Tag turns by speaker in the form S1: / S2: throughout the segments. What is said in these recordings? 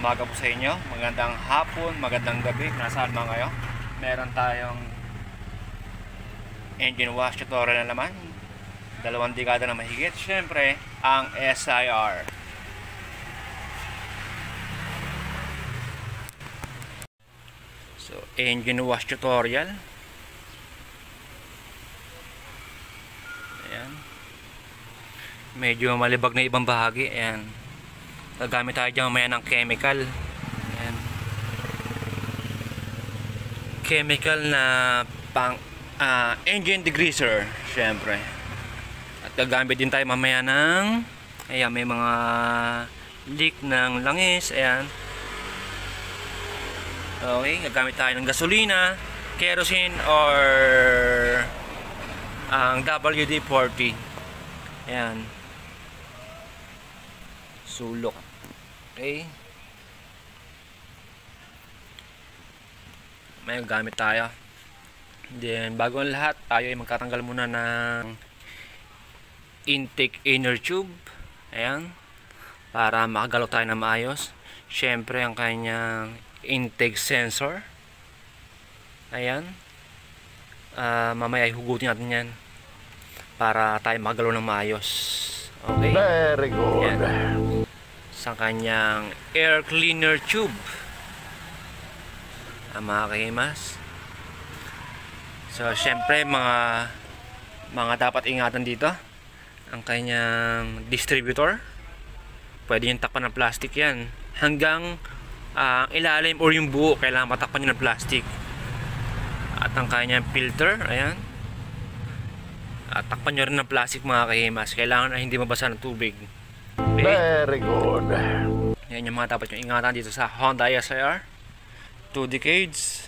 S1: umaga po sa inyo, magandang hapon, magandang gabi, nasaan man kayo. Meron tayong engine wash tutorial na naman, 2 dekada na mahigit. Siyempre, ang SIR. So, engine wash tutorial. Ayan. Medyo malibag na ibang bahagi. Ayan. Gagamit tayo dyan maya ng chemical. Ayan. Chemical na pang engine degreaser, syempre. At gagamit din tayo mamaya ng, ayan, may mga leak ng langis. Ayan. Okay, gagamit tayo ng gasolina, kerosene, or ang WD-40. Ayan. Sulok. Okay. May gamit tayo. Then, bago ang lahat, tayo ay magkatanggal muna ng intake inner tube. Ayan. Para makagalaw tayo na maayos. Siyempre, ang kanyang intake sensor. Ayan. Mamaya ay hugutin natin yan. Para tayo makagalaw ng maayos. Okay.
S2: Very good.
S1: Ayan. Sa kanyang air cleaner tube, mga kahimas. So syempre mga dapat ingatan dito, ang kanyang distributor. Pwede yung takpan ng plastic yan hanggang ilalim or yung buo, kailangan matakpan nyo ng plastic. At ang kanyang filter, ayan, at takpan nyo rin ng plastic, mga kahimas. Kailangan na hindi mabasa ng tubig. Okay.
S2: Very good.
S1: Yan yung mga dapat yung ingatan dito sa Honda SIR 2 decades.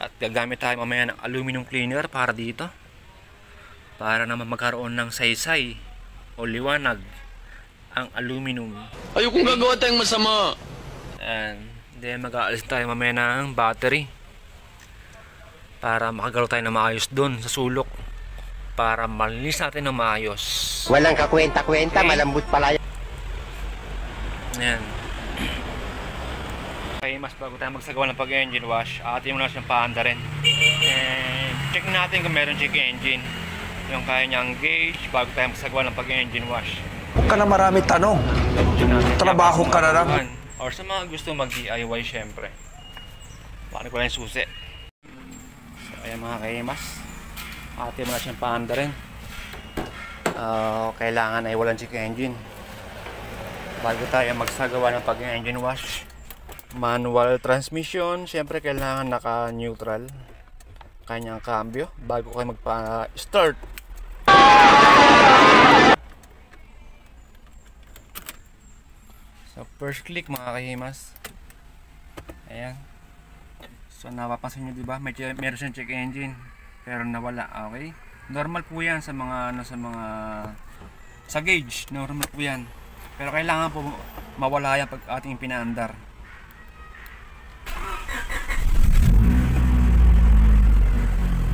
S1: At gagamit tayo mamaya ng aluminum cleaner para dito, para naman magkaroon ng saysay o liwanag ang aluminum.
S2: Ayokong gagawa tayong masama.
S1: And then mag-aalis tayo mamaya ng battery para makagalaw tayo na maayos dun sa sulok, para malinis natin na maayos.
S3: Walang kakwenta-kwenta, okay. Malambot pala yan.
S1: Ayan. Okay, mas bago tayo magsagawa ng pag-engine wash, atin muna siyang paanda rin. And check natin kung meron check engine, yung kanyang gauge, bago tayo magsagawa ng pag-engine wash.
S2: Huwag ka na marami tanong. Trabaho ka na lang.
S1: Or sa mga gusto mag-DIY, syempre. Paano ko lang yung susi. So, ayan mga kahimas, atin muna siyang paanda rin. Kailangan ay walang check engine bago tayo magsagawa ng pag-engine wash. Manual transmission, syempre kailangan naka-neutral kanyang cambio bago kayo magpa-start. So first click, mga kahimas. Ayan. So napapansin nyo, diba? Meron siyang check engine pero nawala. Okay, normal po yan sa mga sa gauge, normal po yan. Pero kailangan po mawala yan pag ating pinaandar.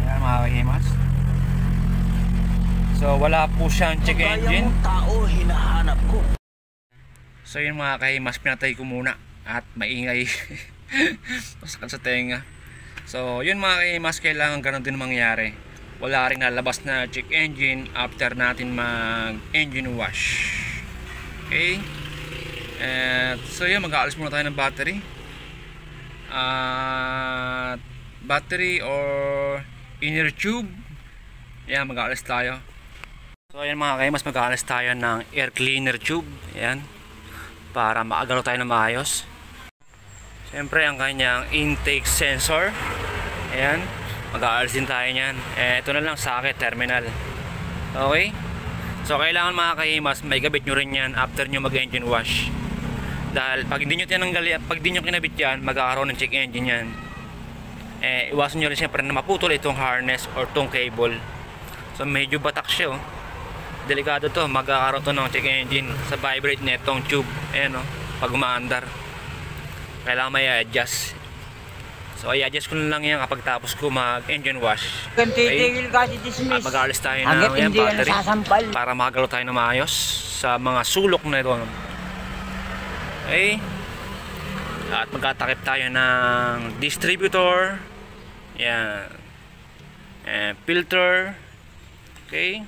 S1: Ayan mga kahimas. So wala po siyang check engine.
S2: Tao hinahanap ko.
S1: So yun mga kahimas, pinatay ko muna at maingay. Pasakal sa tenga. So yun mga kahimas, kailangan ganun din mangyari. Wala rin nalabas na check engine after natin mag engine wash. Okay. So yun, mag-aalis muna tayo ng battery. Battery or inner tube. Ayan, mag-aalis tayo. So ayan mga kahimas, mag-aalis tayo ng air cleaner tube. Ayan, para makagalaw tayo na maayos. Siyempre ang kanyang intake sensor. Ayan, mag-aalis din tayo nyan. Ito na lang sa akin, terminal. Okay. So kailangan mga kahimas, may gabit nyo rin yan after nyo mag-engine wash. Dahil pag hindi nyo tinanggal, pag hindi nyo kinabit yan, magkakaroon ng check engine yan. Iwasan nyo rin siyempre na maputol itong harness or itong cable. So medyo batak siya, oh. Delikado to, magkakaroon to ng check engine sa vibrate na itong tube. Ayan, oh, pag umaandar, kailangan may adjust. So i-adjust ko lang yan kapag tapos ko mag-engine wash. Okay? At mag-aalis tayo ng battery para makagalaw tayo na maayos sa mga sulok na ito. Okay? At magkatakip tayo ng distributor. Yan. And filter. Okay?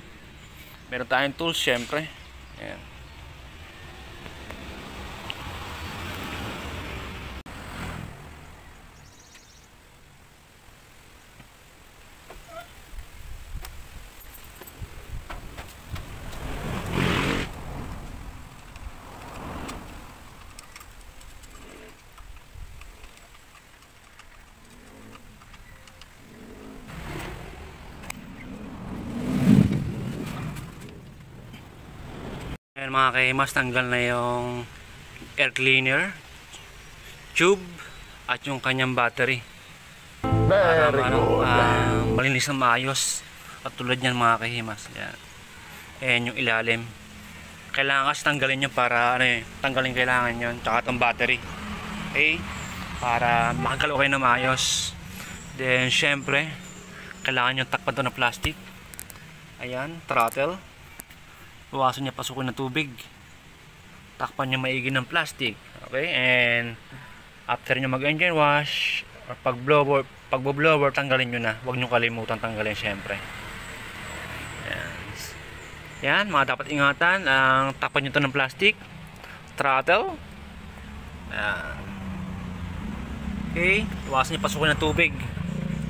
S1: Meron tayong tools syempre. Yan. Ayan mga kaimas, tanggal na yung air cleaner tube at yung kanyang battery para malinis na maayos at tulad yan mga kahimas. Ayan. Ayan yung ilalim, kailangan kasi tanggalin yun para tanggalin kailangan yun, tsaka itong battery, okay, para makagalaw kayo na maayos. Then syempre kailangan yung takpan to ng plastic. Ayan, throttle, iwasan niya pasukin ng tubig, takpan niya maigi ng plastic, okay. And after niya mag engine wash or pagbo-blower, tanggalin nyo na, huwag nyo kalimutan tanggalin syempre. Yan, mga dapat ingatan, ang takpan nyo to ng plastic, throttle, okay, iwasan niya pasukin ng tubig.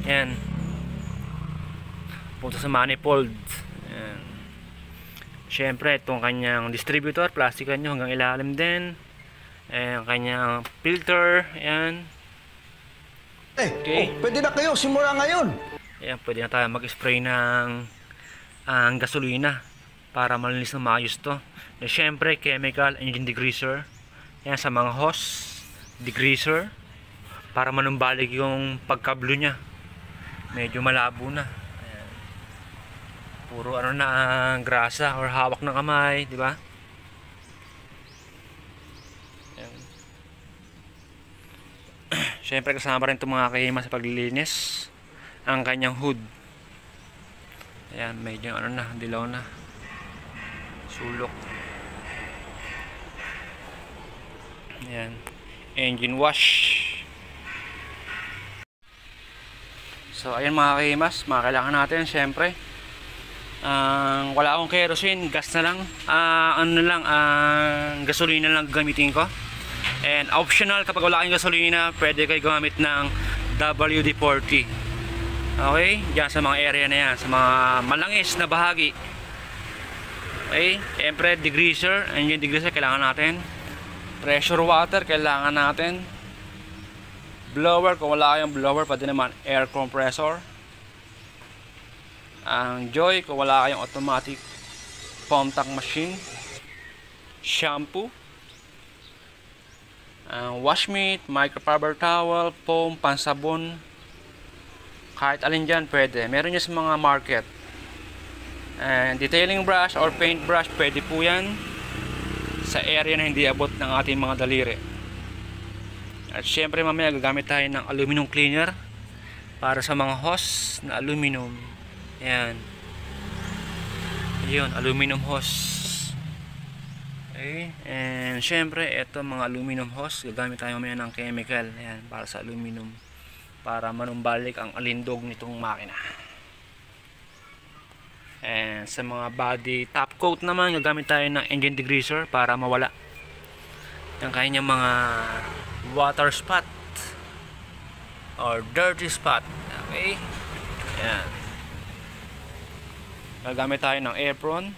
S1: Yan, punta sa manifold. Yan. Siyempre, itong kanyang distributor, plastikan nyo hanggang ilalim din. Ayan, kanyang filter. Ayan. Okay.
S2: Pwede na kayo, simula ngayon.
S1: Ayan, pwede na tayo mag-spray ng gasolina para malinis na maayos to. And siyempre, chemical engine degreaser. Ayan, sa mga hose, degreaser, para manumbalik yung pagkablo nya. Medyo malabo na. Puro grasa or hawak ng kamay, di ba? Siyempre kasama rin itong mga kahimas sa paglilinis ang kanyang hood. Ayan, medyo dilaw na, sulok. Ayan, engine wash. So ayan mga kahimas, kailangan natin siyempre. Wala akong kerosene, gas na lang, gasolina lang gamitin ko. And optional, kapag wala kayong gasolina, pwede kayo gumamit ng WD-40. Okay, diyan sa mga area na yan, sa mga malangis na bahagi. Okay, siyempre degreaser, engine degreaser kailangan natin, pressure water kailangan natin, blower, kung wala kayong blower pwede naman air compressor. Ang joy, kung wala kayong automatic pump tank machine, shampoo, wash mitt, microfiber towel, foam, pansabon, kahit alin dyan pwede. Meron nyo sa mga market. And detailing brush or paint brush, pwede po yan sa area na hindi abot ng ating mga daliri. At syempre mamaya gagamit tayo ng aluminum cleaner para sa mga hose na aluminum. Ayan. Ayun, aluminum hose. Okay. And syempre, ito mga aluminum hose, gagamit tayo mamaya ng chemical. Ayan, para sa aluminum, para manumbalik ang alindog nitong makina. And sa mga body top coat naman, gagamit tayo ng engine degreaser para mawala yung kanyang mga water spot or dirty spot. Okay. Ayan. Gagamit tayo ng apron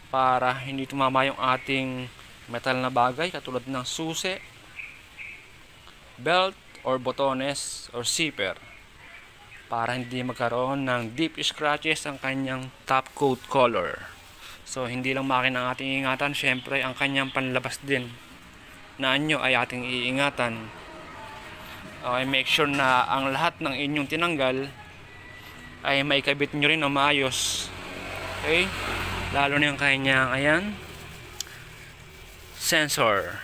S1: para hindi tumama yung ating metal na bagay katulad ng susi, belt or botones or zipper, para hindi magkaroon ng deep scratches ang kanyang top coat color. So hindi lang makina ang ating iingatan, syempre ang kanyang panlabas din na anyo ay ating iingatan. Okay, make sure na ang lahat ng inyong tinanggal ay maikabit nyo rin na maayos. Okay, lalo na yung kanyang sensor.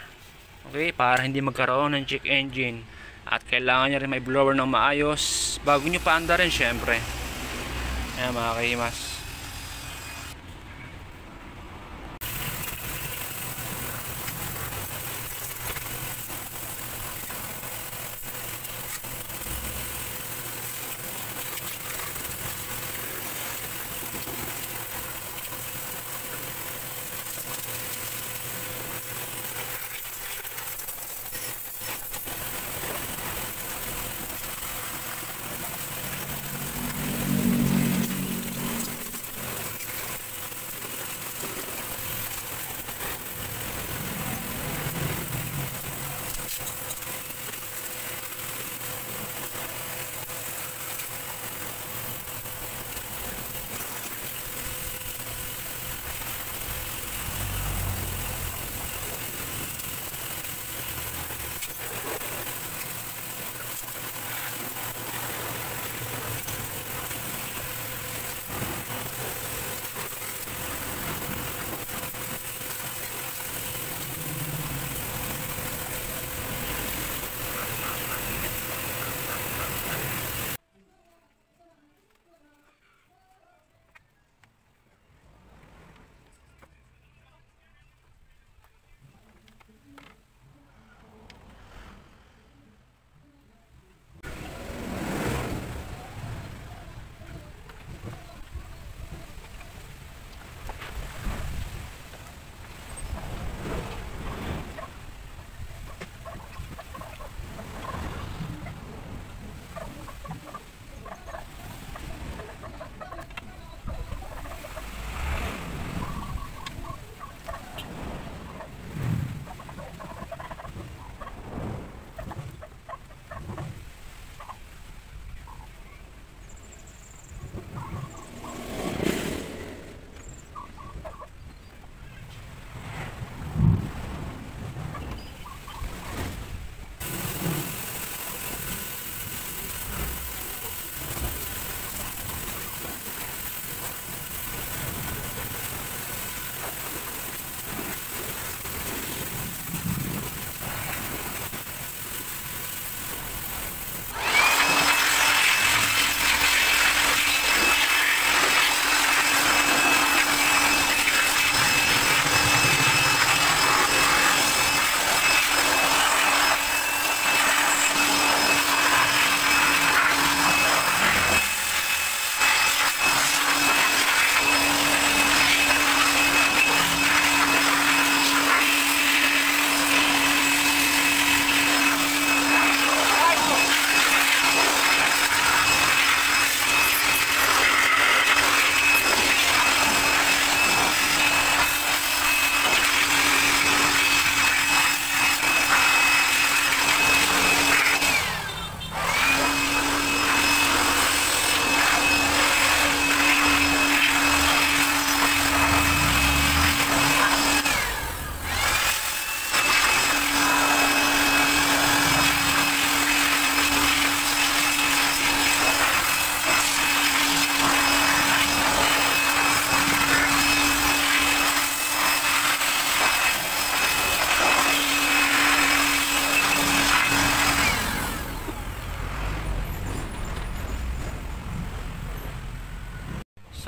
S1: Okay, para hindi magkaroon ng check engine. At kailangan niya rin may blower ng maayos bago nyo paanda rin syempre. Ayan mga kahimas.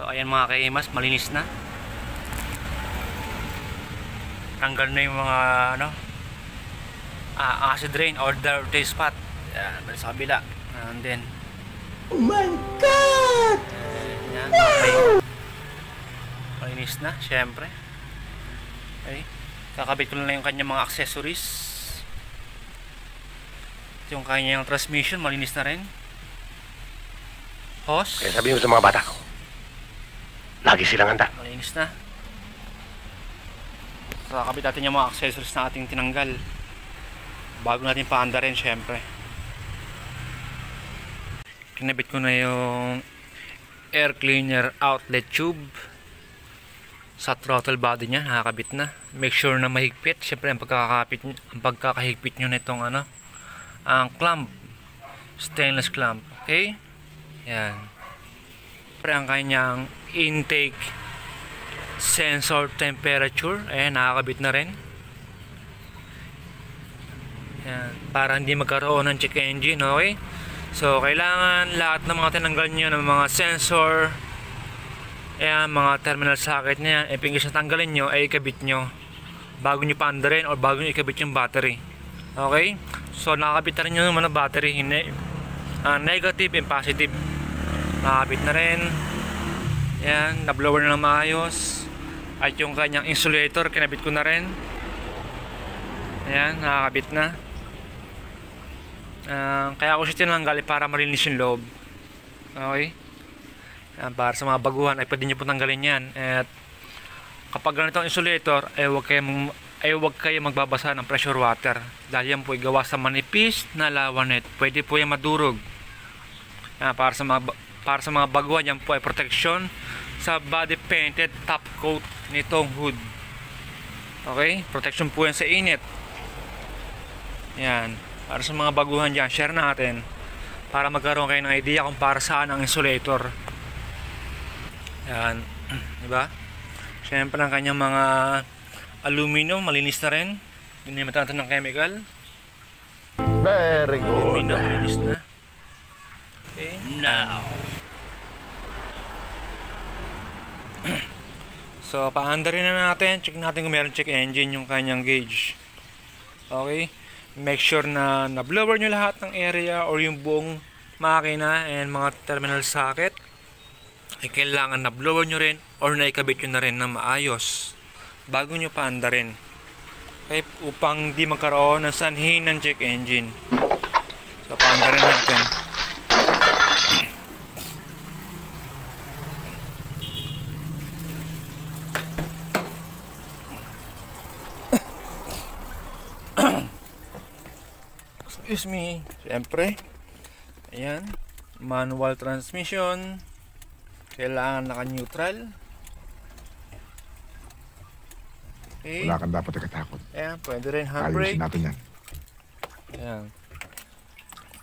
S1: So ayan mga kaimas, malinis na. Tanggal na yung mga ano, acid rain or dirty spot. Yan, balik sa kabila. And then,
S3: Oh my God!
S1: yan, okay. Malinis na, syempre. Okay. Kakabit ko na yung kanyang mga accessories. Yung kanyang transmission, malinis na rin. Hose,
S3: Kaya sabihin mo sa mga bata ko, lagi silang handa.
S1: malinis na. So, kakabit natin yung mga accessories na ating tinanggal. Bago natin paanda rin, syempre. Kinabit ko na yung air cleaner outlet tube sa throttle body niya, nakakabit na. Make sure na mahigpit. Syempre ang pagkakahigpit nyo nitong ano, ang clamp, stainless clamp. Okay? Yan. Syempre ang kanyang intake sensor temperature, ayan, nakakabit na rin. Yan, para hindi magkaroon ng check engine. Okay? So kailangan lahat ng mga tinanggal nyo ng mga sensor, ayan, mga terminal socket niya, pingis na tanggalin nyo ay ikabit nyo bago nyo paanda rin or bago nyo ikabit yung battery. Okay? So nakakabit na rin nyo naman ang battery, negative and positive. Nakakabit na rin. Ayan, na-blower na ng maayos. At yung kanyang insulator, kinabit ko na rin. Ayan, nakakabit na. Kaya ako siya tinanggal para malinis yung loob. Okay? Para sa mga baguhan ay pwede nyo po tanggalin yan. At kapag ganito ang insulator ay huwag kayo magbabasa ng pressure water dahil yan po ay gawa sa manipis na lawanet. Pwede po yan madurog. Para sa mga baguhan, yan po ay protection sa body painted top coat nitong hood. Okay? Protection po yan sa init. Yan. Para sa mga baguhan dyan, share natin para magkaroon kayo ng idea kung para saan ang insulator. Yan. Diba? Siyempre ang kanyang mga aluminum, malinis na rin. Ginamit natin ng chemical.
S3: Very good.
S1: Aluminum, malinis na. Okay. Now. So, paanda rin na natin. Check natin kung meron check engine yung kanyang gauge. Okay. Make sure na na-blower nyo lahat ng area or yung buong makina and mga terminal socket. Ay kailangan na-blower nyo rin or naikabit nyo na rin na maayos bago nyo paanda rin. Okay, upang di magkaroon ng sanhi ng check engine. So, paanda rin natin. Excuse me. Siyempre. Ayan. Manual transmission. Kailangan naka-neutral. Okay.
S2: Wala kang dapat ikatakot.
S1: Ayan. Pwede rin handbrake.
S2: Ayusin natin yan.
S1: Ayan.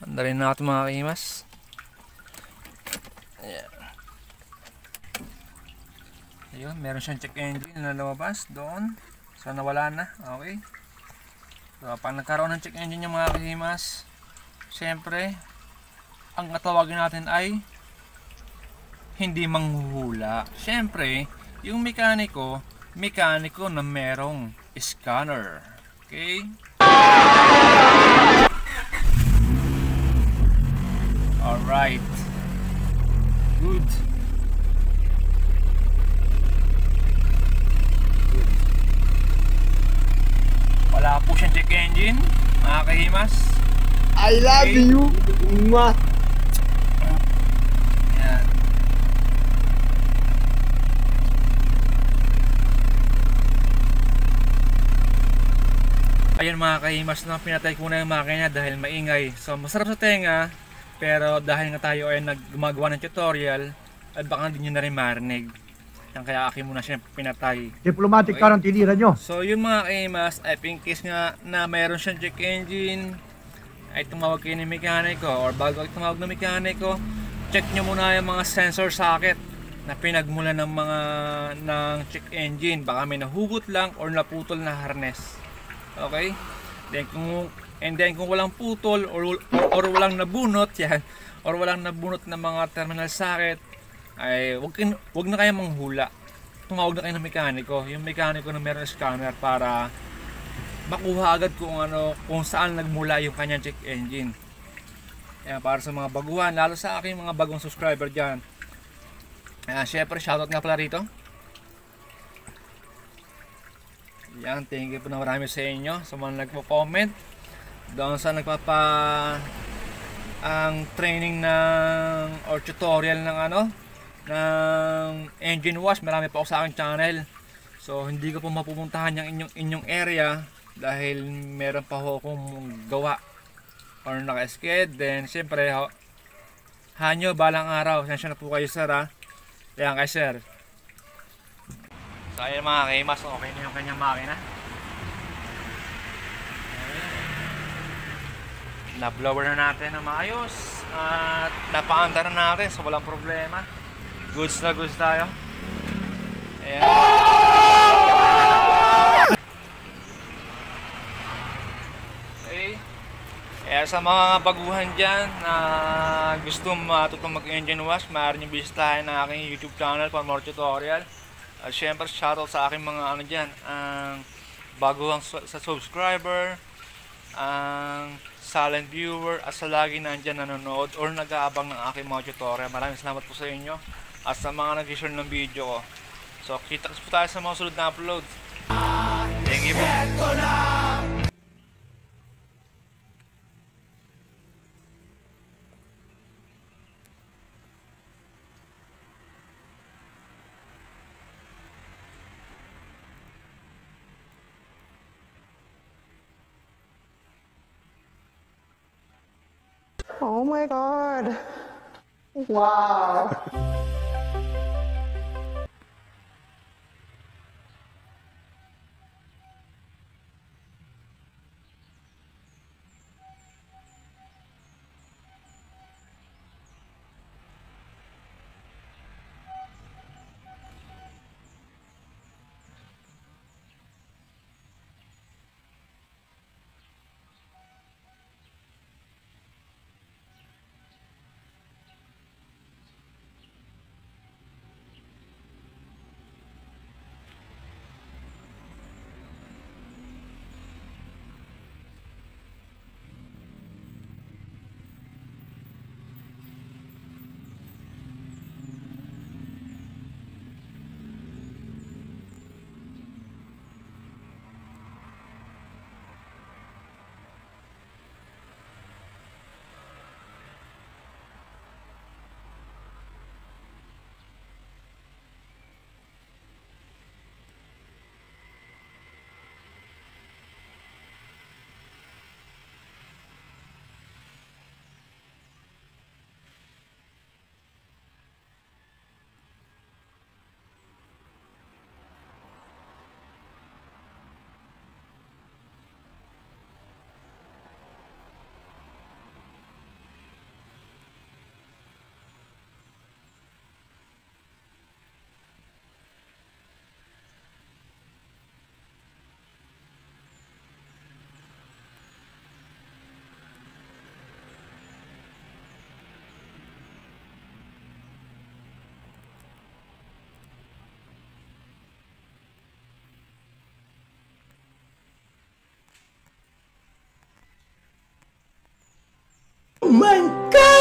S1: Handa rin natin mga kaimas. Ayan. Ayun. Meron siyang check engine na lumabas doon. So nawala na. Okay. So, pag nagkaroon ng check engine yung mga kahimas, siyempre, ang katawagin natin ay hindi manghuhula. Siyempre, yung mekaniko na merong scanner. Okay? Alright. Good. Wala po siyang check engine, mga kahimas.
S3: I love you. Mwah.
S1: Yan. Ayun mga kahimas, no, pinatay ko na yung makina dahil maingay. So masarap sa tenga, pero dahil nga tayo ay gumagawa ng tutorial, at baka hindi nyo na rin marinig. Kaya akin muna siya pinatay.
S4: Diplomatic car ang tiniran nyo.
S1: So yung mga kaimas, ay in case nga na mayroon siyang check engine, ay tumawag kayo ng mekaniko or bago ay tumawag ng mekaniko, check nyo muna yung mga sensor socket na pinagmula ng check engine. Baka may nahugot lang or naputol na harness. Okay? Then kung walang putol or walang nabunot yan, or walang nabunot na mga terminal socket, ay wag na kayo manghula. Tumawag na kayo ng mekaniko. Yung mekaniko na meron scanner para makuha agad kung saan nagmula yung kanyang check engine. Ayan, para sa mga baguhan, lalo sa aking mga bagong subscriber dyan. Syempre, shoutout nga pala rito. Yan, thank you po na marami sa inyo sa mga nagpo-comment doon sa ang training or tutorial ng engine wash. Marami pa ako sa aking channel, so hindi ko po mapupuntahan yung inyong area dahil meron pa ho akong gawa or naka-sked. Then syempre hanyo balang araw, sensya na po kayo sir ha. Yan kay sir. So ayun mga kaimas, okay na yung kanyang makina. Na-blower na natin na maayos at napaanda na natin, so walang problema. Goods na goods tayo. Ayan. Okay. Kaya sa mga baguhan dyan na gusto matutong mag-engine wash, maaari nyo bisitahin ang aking YouTube channel for more tutorial. At syempre shoutout sa aking mga dyan, ang baguhang sa subscriber, ang silent viewer, at sa lagi nandyan nanonood or nag-aabang ng aking mga tutorial. Maraming salamat po sa inyo at sa mga nag-share ng video ko. So kita po tayo sa mga sunod na uploads. Thank you po.
S5: Oh my God. Wow.
S2: My God!